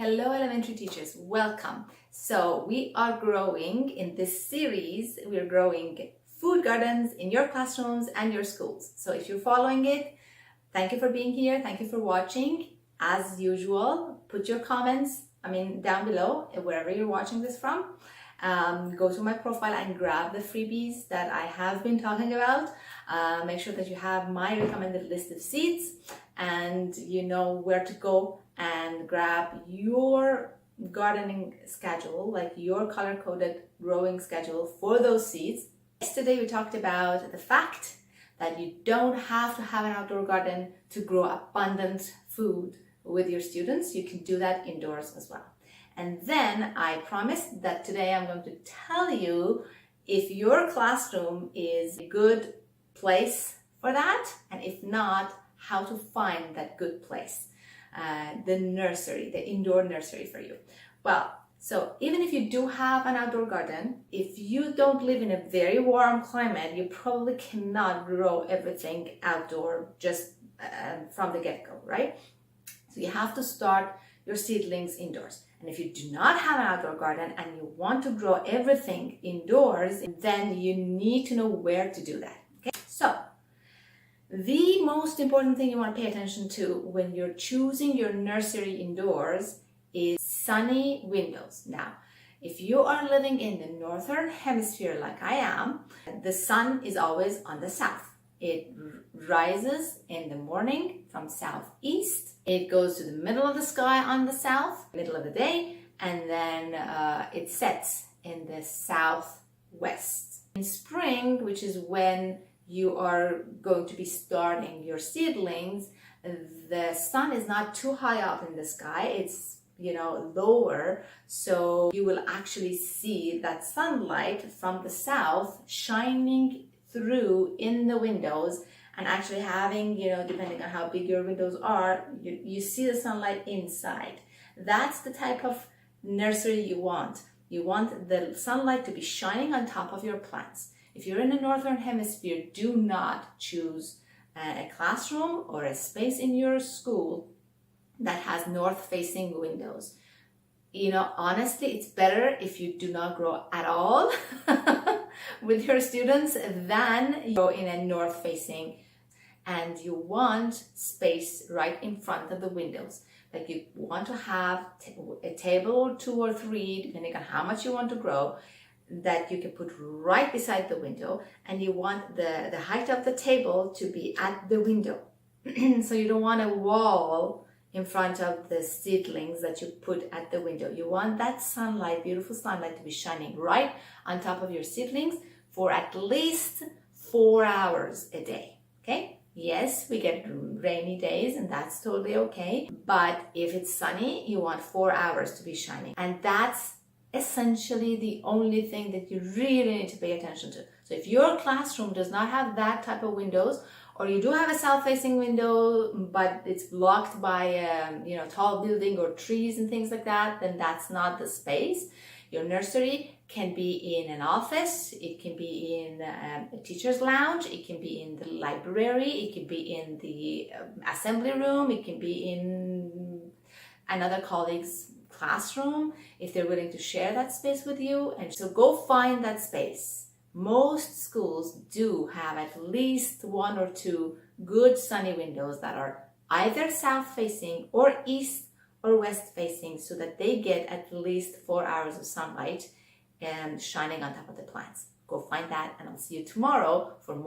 Hello elementary teachers, welcome. So we are growing in this series, we are growing food gardens in your classrooms and your schools. So if you're following it, thank you for being here, thank you for watching. As usual, put your comments, down below, wherever you're watching this from. Go to my profile and grab the freebies that I have been talking about. Make sure that you have my recommended list of seeds and you know where to go and grab your gardening schedule, like your color-coded growing schedule for those seeds. Yesterday we talked about the fact that you don't have to have an outdoor garden to grow abundant food with your students. You can do that indoors as well. And then I promised that today I'm going to tell you if your classroom is a good place for that, and if not, how to find that good place. The nursery, the indoor nursery for you. Well, so even if you do have an outdoor garden, if you don't live in a very warm climate, you probably cannot grow everything outdoor just from the get-go, right? So you have to start your seedlings indoors. And if you do not have an outdoor garden and you want to grow everything indoors, then you need to know where to do that. Okay? So the most important thing you want to pay attention to when you're choosing your nursery indoors is sunny windows. Now, if you are living in the northern hemisphere like I am, the sun is always on the south. It rises in the morning from southeast. It goes to the middle of the sky on the south, middle of the day, and then it sets in the southwest. In spring, which is when you are going to be starting your seedlings, the sun is not too high up in the sky. It's lower, so you will actually see that sunlight from the south shining through in the windows, and actually having, depending on how big your windows are, you see the sunlight inside. That's the type of nursery you want. You want the sunlight to be shining on top of your plants. If you're in the northern hemisphere, do not choose a classroom or a space in your school that has north-facing windows. Honestly, it's better if you do not grow at all with your students than you go in a north-facing, and you want space right in front of the windows. Like you want to have a table or 2 or 3, depending on how much you want to grow, that you can put right beside the window, and you want the height of the table to be at the window. So you don't want a wall in front of the seedlings that you put at the window. You want that sunlight, beautiful sunlight, to be shining right on top of your seedlings for at least 4 hours a day, okay? Yes, we get rainy days and that's totally okay, but if it's sunny, you want 4 hours to be shining. And that's essentially the only thing that you really need to pay attention to. So if your classroom does not have that type of windows, or you do have a south-facing window, but it's blocked by a tall building or trees and things like that, then that's not the space. Your nursery can be in an office, it can be in a teacher's lounge, it can be in the library, it can be in the assembly room, it can be in another colleague's classroom if they're willing to share that space with you. And so go find that space. Most schools do have at least 1 or 2 good sunny windows that are either south-facing or east or west-facing, so that they get at least 4 hours of sunlight and shining on top of the plants. Go find that, and I'll see you tomorrow for more.